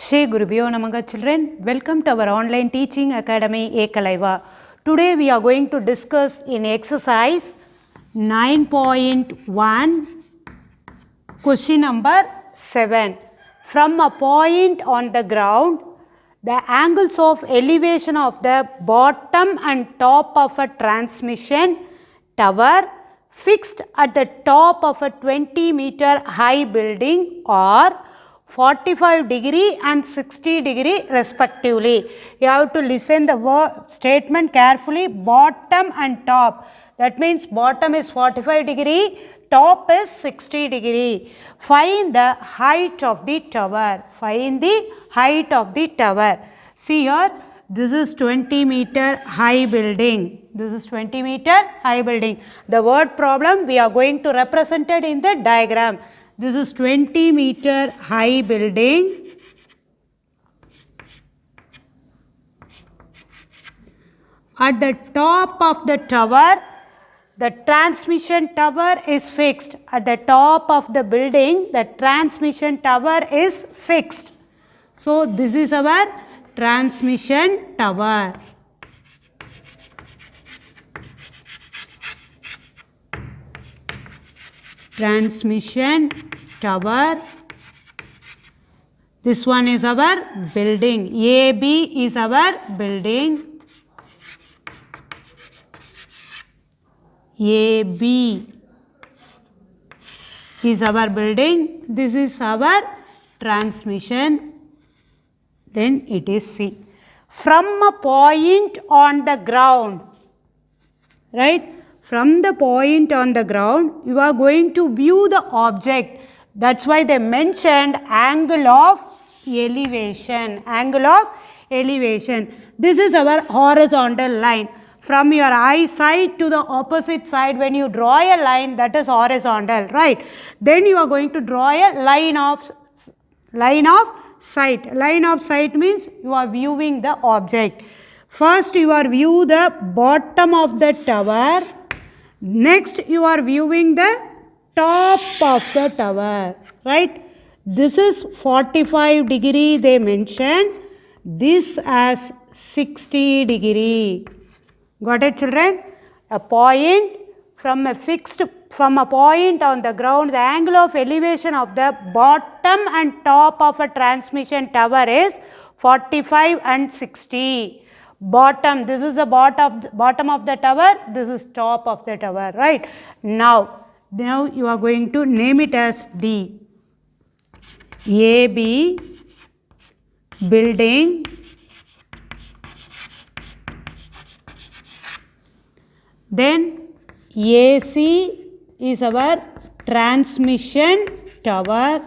Shri Gurubhyo Namaha children, welcome to our online teaching academy Ekalaiva. Today we are going to discuss in exercise 9.1 question number 7. From a point on the ground, the angles of elevation of the bottom and top of a transmission tower fixed at the top of a 20-meter high building are 45° and 60° respectively. You have to listen the statement carefully. Bottom and top. That means bottom is 45°, top is 60°. Find the height of the tower. Find the height of the tower. See here, this is 20-meter high building. This is 20-meter high building. The word problem we are going to represent it in the diagram. This is 20-meter high building. At the top of the tower, the transmission tower is fixed. At the top of the building, the transmission tower is fixed. So, this is our transmission tower. Transmission tower. This one is our building. AB is our building. AB is our building. This is our transmission. Then it is C. From a point on the ground, right? From the point on the ground, you are going to view the object. That's why they mentioned angle of elevation. Angle of elevation. This is our horizontal line. From your eyesight to the opposite side, when you draw a line, that is horizontal, right? Then you are going to draw a line of sight. Line of sight means you are viewing the object. First, you are view the bottom of the tower. Next, you are viewing the top of the tower, right? This is 45°, they mention. This as 60°. Got it, children? A point from a point on the ground, the angle of elevation of the bottom and top of a transmission tower is 45 and 60. Bottom, this is the bottom of the tower, this is top of the tower, right? Now you are going to name it as D. AB building, then AC is our transmission tower,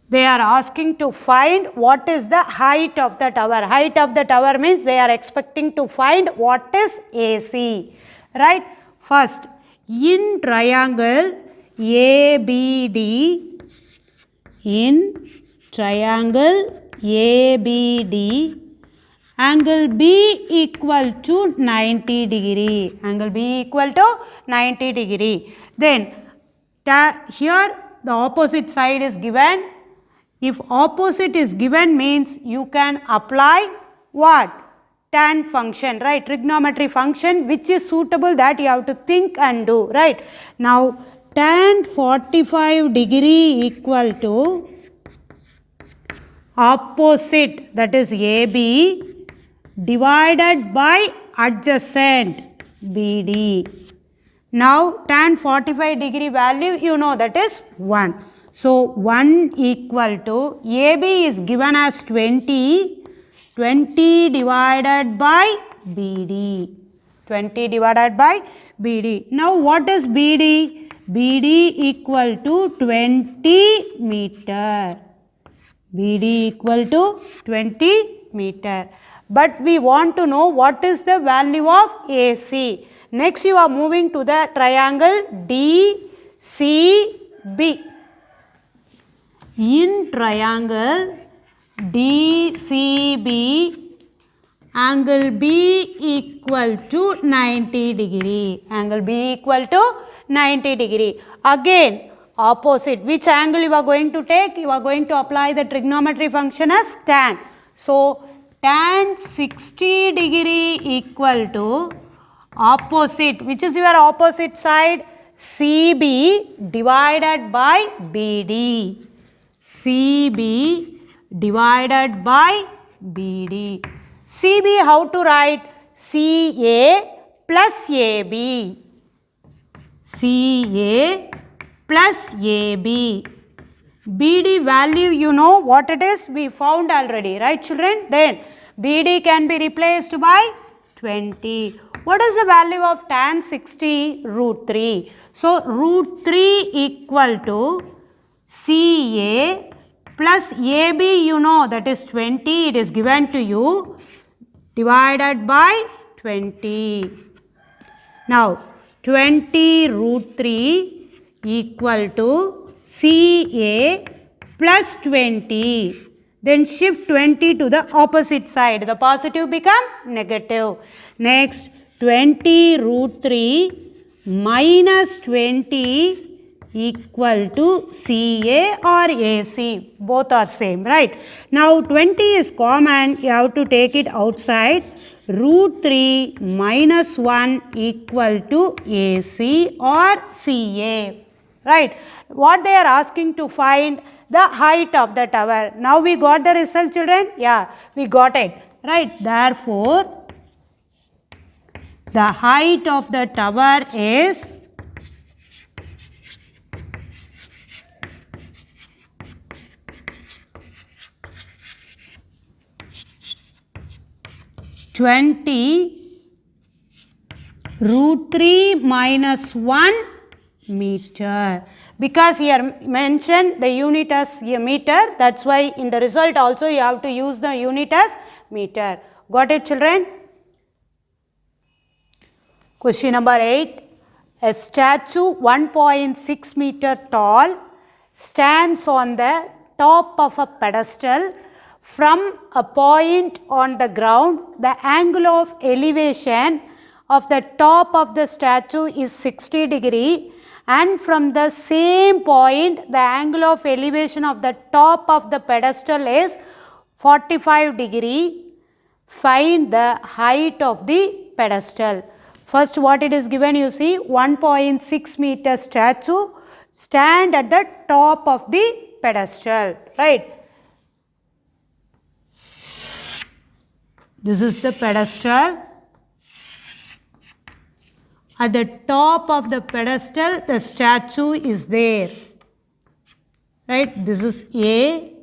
they are asking to find what is the height of the tower. Height of the tower means they are expecting to find what is AC, right? First, in triangle ABD, in triangle ABD, angle B equal to 90°. Angle B equal to 90°. Then here the opposite side is given. If opposite is given means you can apply what? Tan function, right? Trigonometry function which is suitable, that you have to think and do, right? Now tan 45° equal to opposite, that is AB, divided by adjacent BD. Now tan 45° value you know, that is 1. So 1 equal to AB is given as 20 divided by BD. 20 divided by BD. Now what is BD? BD equal to 20 meter. BD equal to 20 meter. But we want to know what is the value of AC. Next you are moving to the triangle DCB. In triangle DCB, angle B equal to 90 degree. Angle B equal to 90 degree. Again, opposite. Which angle you are going to take? You are going to apply the trigonometry function as tan. So, tan 60 degree equal to opposite. Which is your opposite side? CB divided by BD. CB divided by BD. CB how to write? CA plus AB. CA plus AB. BD value you know what it is? We found already, right children? Then BD can be replaced by 20. What is the value of tan 60? Root 3. So, root 3 equal to CA plus AB you know that is 20. It is given to you divided by 20. Now, 20 root 3 equal to CA plus 20. Then shift 20 to the opposite side. The positive become negative. Next, 20 root 3 minus 20 equal to CA or AC. Both are same, right? Now, 20 is common. You have to take it outside. Root 3 minus 1 equal to AC or CA. Right? What they are asking to find? The height of the tower. Now we got the result children? Yeah, we got it. Right? Therefore, the height of the tower is 20 root 3 minus 1 meter. Because here mentioned the unit as a meter, that's why in the result also you have to use the unit as meter. Got it children? Question number 8. A statue 1.6 meter tall stands on the top of a pedestal. From a point on the ground, the angle of elevation of the top of the statue is 60 degree. And from the same point, the angle of elevation of the top of the pedestal is 45 degree. Find the height of the pedestal. First, what it is given, you see, 1.6 meter statue stand at the top of the pedestal, right? This is the pedestal. At the top of the pedestal, the statue is there. Right? This is A,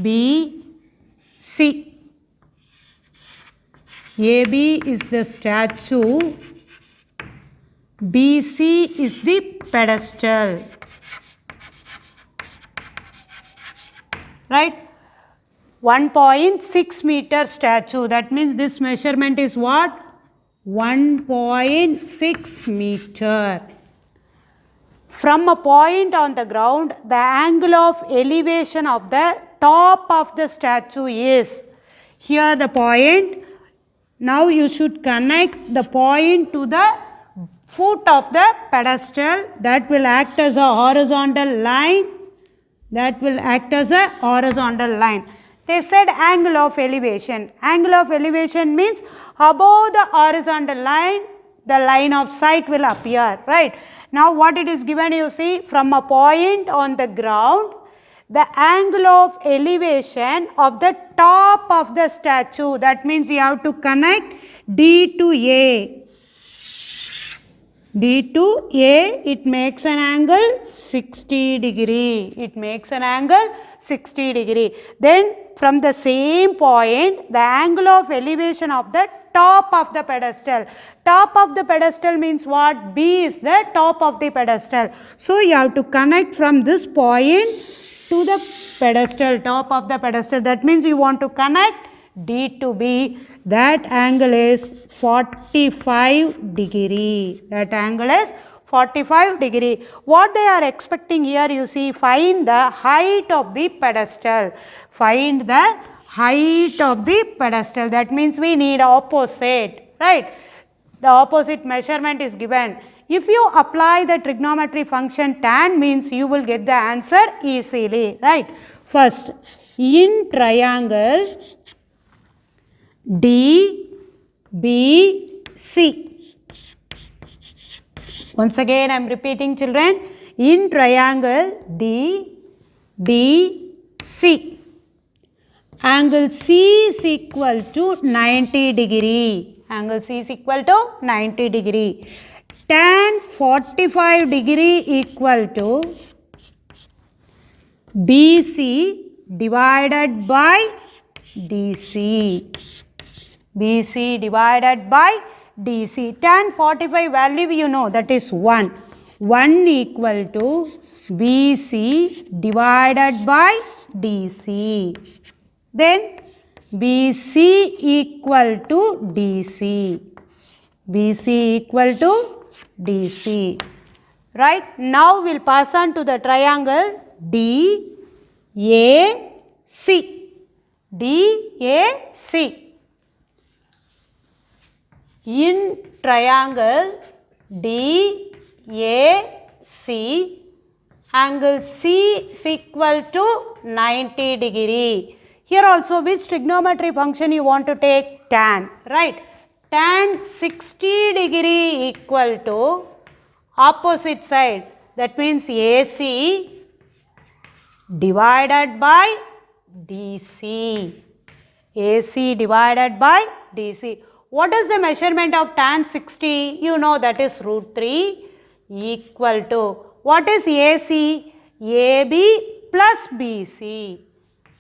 B, C. AB is the statue. BC is the pedestal. Right? 1.6 meter statue. That means this measurement is what? 1.6 meter. From a point on the ground, the angle of elevation of the top of the statue is, here the point, now you should connect the point to the foot of the pedestal. That will act as a horizontal line. That will act as a horizontal line. They said angle of elevation. Angle of elevation means above the horizontal line, the line of sight will appear, right? Now what it is given, you see, from a point on the ground, the angle of elevation of the top of the statue. That means you have to connect D to A. D to A, it makes an angle 60 degree. It makes an angle 60 degree. Then from the same point, the angle of elevation of the top of the pedestal. Top of the pedestal means what? B is the top of the pedestal. So you have to connect from this point to the pedestal, top of the pedestal. That means you want to connect D to B. That angle is 45 degree. That angle is 45 degree. What they are expecting here, you see, find the height of the pedestal. Find the height of the pedestal. That means we need opposite, right? The opposite measurement is given. If you apply the trigonometry function tan means you will get the answer easily, right? First, in triangle DBC. Once again I am repeating, children. In triangle DBC, angle C is equal to 90 degree. Angle C is equal to 90 degree. Tan 45 degree equal to BC divided by DC. BC divided by DC. Tan 45 value you know, that is 1. 1 equal to BC divided by DC. Then BC equal to DC. BC equal to DC. Right? Now we will pass on to the triangle DAC. DAC. In triangle DAC, angle C is equal to 90 degree. Here also which trigonometry function you want to take? Tan, right? Tan 60 degree equal to opposite side. That means AC divided by DC. AC divided by DC. What is the measurement of tan 60? You know, that is root 3 equal to, what is AC? AB plus BC.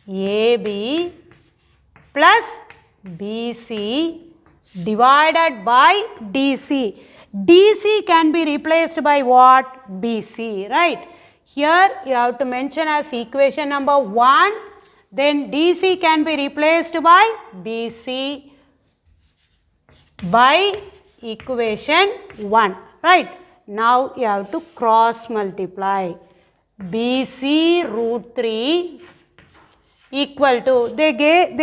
AB plus BC divided by DC. DC can be replaced by what? BC, right? Here you have to mention as equation number 1. Then DC can be replaced by BC by equation 1, right? Now you have to cross multiply. BC root 3 equal to, they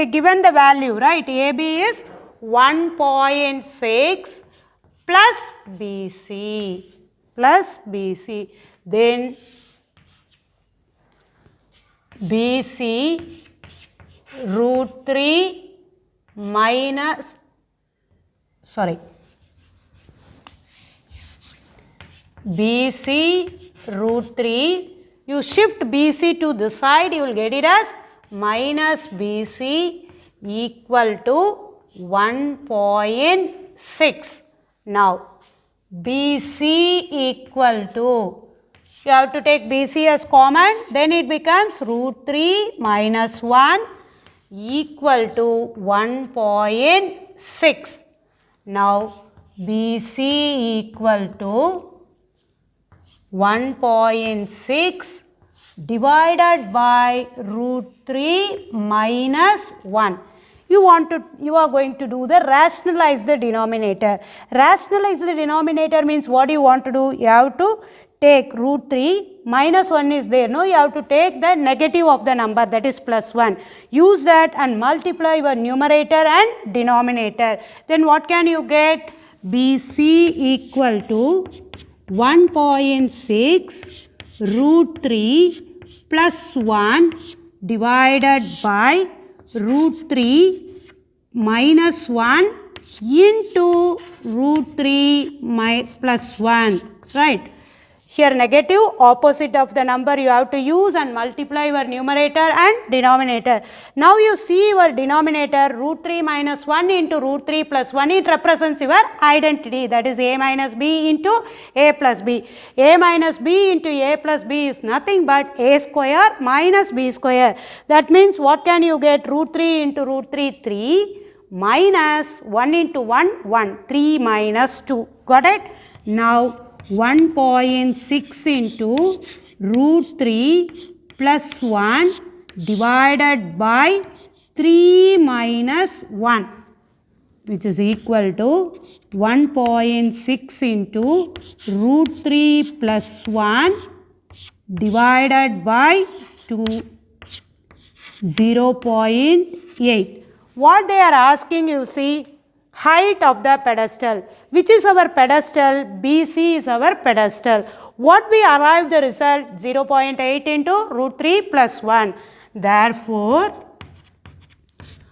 given the value, right? AB is 1.6 plus BC plus BC. Then BC root 3 minus, BC root 3, you shift BC to this side, you will get it as minus BC equal to 1.6. Now BC equal to, you have to take BC as common, then it becomes root 3 minus 1 equal to 1.6. Now BC equal to 1.6 divided by root 3 minus 1. You are going to do the rationalize the denominator. Rationalize the denominator means what do you want to do? You have to take root 3 minus 1 is there. No, you have to take the negative of the number, that is plus 1. Use that and multiply your numerator and denominator. Then what can you get? BC equal to 1.6 root 3 plus 1 divided by root 3 minus 1 into root 3 plus 1, right? Here negative, opposite of the number you have to use and multiply your numerator and denominator. Now you see your denominator root 3 minus 1 into root 3 plus 1, it represents your identity, that is a minus b into a plus b. A minus b into a plus b is nothing but a square minus b square. That means what can you get? Root 3 into root 3, 3 minus 1 into 1, 1, 3 minus 2. Got it? Now 1.6 into root 3 plus 1 divided by 3 minus 1, which is equal to 1.6 into root 3 plus 1 divided by 2, 0.6. 8. What they are asking, you see, height of the pedestal. Which is our pedestal? BC is our pedestal. What we arrived the result? 0.8 into root 3 plus 1. Therefore,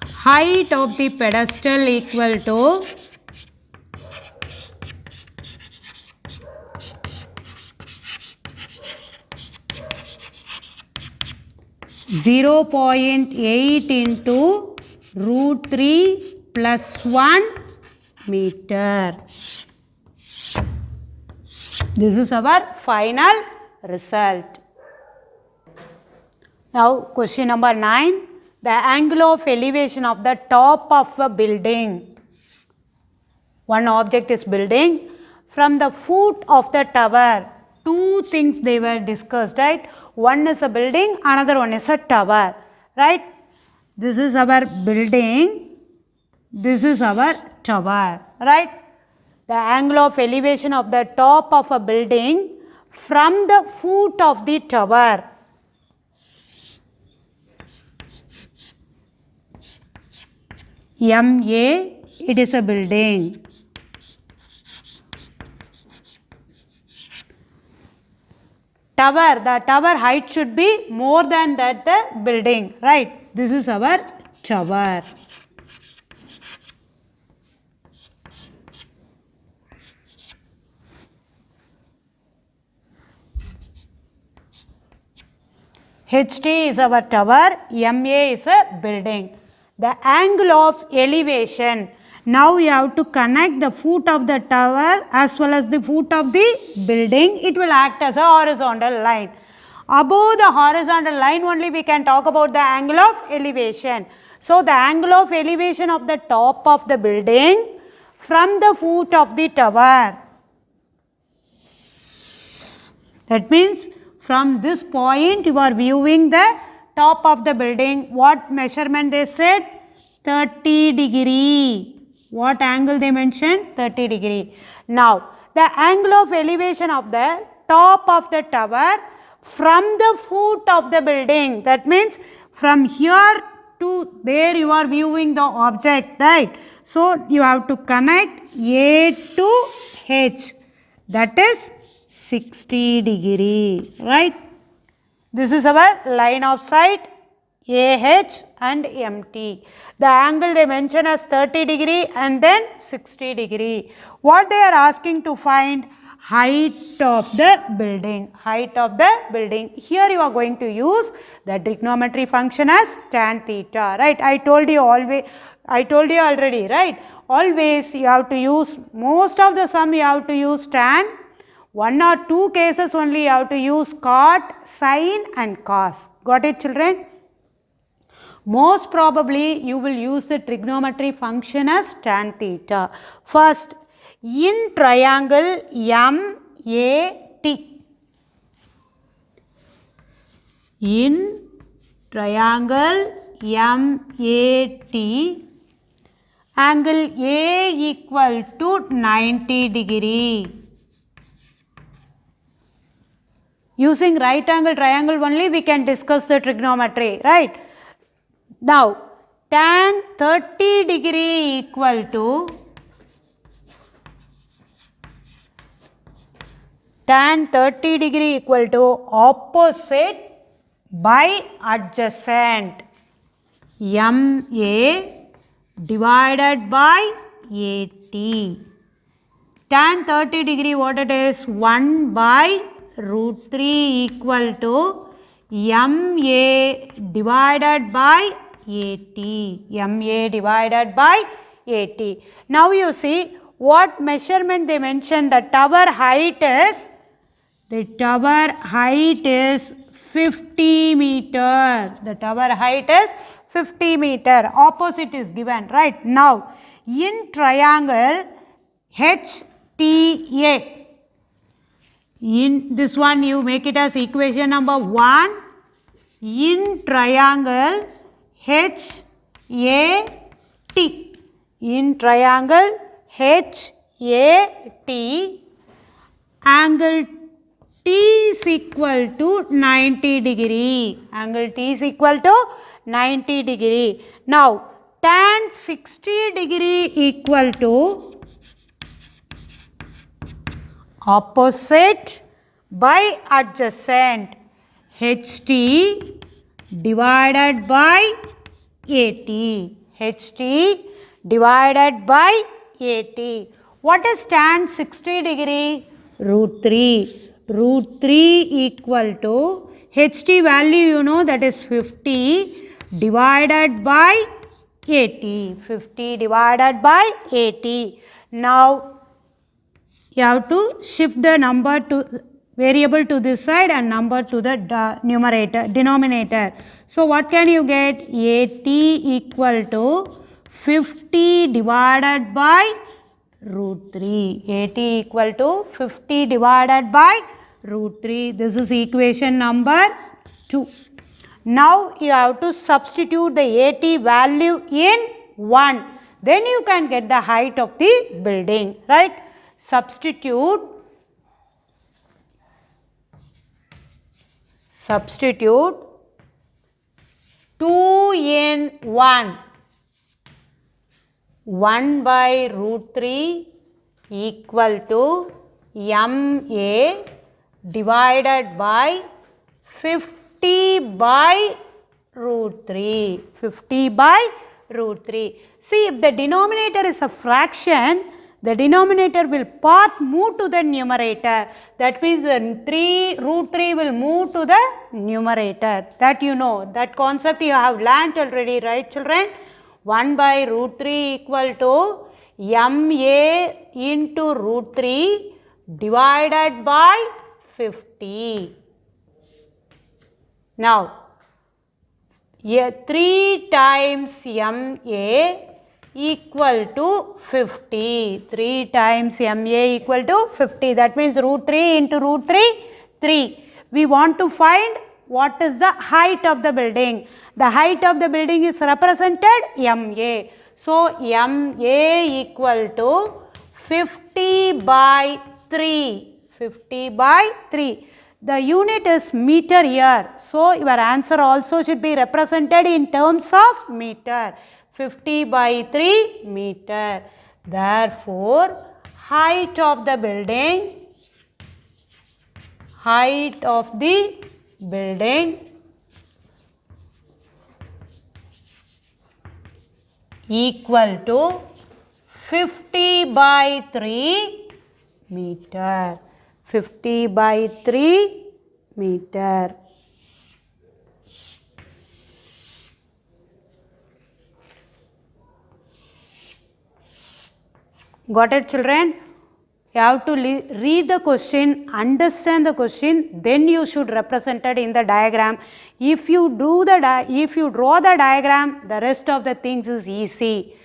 height of the pedestal equal to 0.8 into root 3 plus 1 meter. This is our final result. Now question number 9. The angle of elevation of the top of a building. One object is building. From the foot of the tower, two things they were discussed, right? One is a building, another one is a tower, right? This is our building, this is our tower, right? The angle of elevation of the top of a building from the foot of the tower. MA, it is a building. Tower, the tower height should be more than that the building, right? This is our tower. HT is our tower, MA is a building. The angle of elevation. Now you have to connect the foot of the tower as well as the foot of the building. It will act as a horizontal line. Above the horizontal line only we can talk about the angle of elevation. So the angle of elevation of the top of the building from the foot of the tower. That means from this point you are viewing the top of the building. What measurement they said? 30 degree. What angle they mentioned? 30 degree. Now, the angle of elevation of the top of the tower from the foot of the building. That means from here to there you are viewing the object, right? So, you have to connect A to H. That is 60 degree, right? This is our line of sight AH and MT. The angle they mention as 30 degree and then 60 degree. What they are asking to find? Height of the building. Height of the building. Here you are going to use the trigonometry function as tan theta, right? I told you already, right? Always you have to use, most of the sum you have to use tan. One or two cases only you have to use cot, sin and cos. Got it, children? Most probably you will use the trigonometry function as tan theta. First, in triangle MAT. In triangle MAT, angle A equal to 90 degree. Using right angle triangle only we can discuss the trigonometry, right? Now, tan 30 degree equal to opposite by adjacent. MA divided by AT. Tan 30 degree what it is? 1 by root 3 equal to MA divided by AT. MA divided by AT. Now you see what measurement they mentioned. The tower height is 50 meter. The tower height is 50 meter. Opposite is given, right? Now in triangle HTA. In this one you make it as equation number 1. In triangle HAT. In triangle HAT, angle T is equal to 90 degree. Angle T is equal to 90 degree. Now, tan 60 degree equal to opposite by adjacent. HT divided by AT. HT divided by AT. What is tan 60 degree? Root 3. Root 3 equal to HT value you know, that is 50 divided by 80. 50 divided by 80. Now you have to shift the number to variable to this side and number to the denominator. So what can you get? 80 equal to 50 divided by root 3. 80 equal to 50 divided by root 3. This is equation number 2. Now you have to substitute the AT value in 1. Then you can get the height of the building, right? Substitute 2 in 1. 1 by root 3 equal to MA divided by 50 by root 3. 50 by root 3. See, if the denominator is a fraction, the denominator will path move to the numerator. That means the root 3 will move to the numerator. That you know. That concept you have learnt already, right children? 1 by root 3 equal to MA into root 3 divided by 50. Now, 3 times MA equal to 50. 3 times MA equal to 50. That means root 3 into root 3, 3. We want to find what is the height of the building. The height of the building is represented MA. So, MA equal to 50 by 3. 50 by 3. The unit is meter here. So, your answer also should be represented in terms of meter. 50 by 3 meter. Therefore, height of the building equal to 50 by 3 meter. 50 by 3 meter. Got it children? You have to read the question, understand the question, then you should represent it in the diagram. If you draw the diagram, the rest of the things is easy.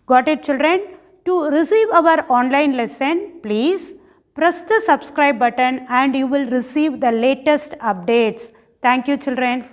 Got it children? To receive our online lesson, please press the subscribe button and you will receive the latest updates. Thank you children.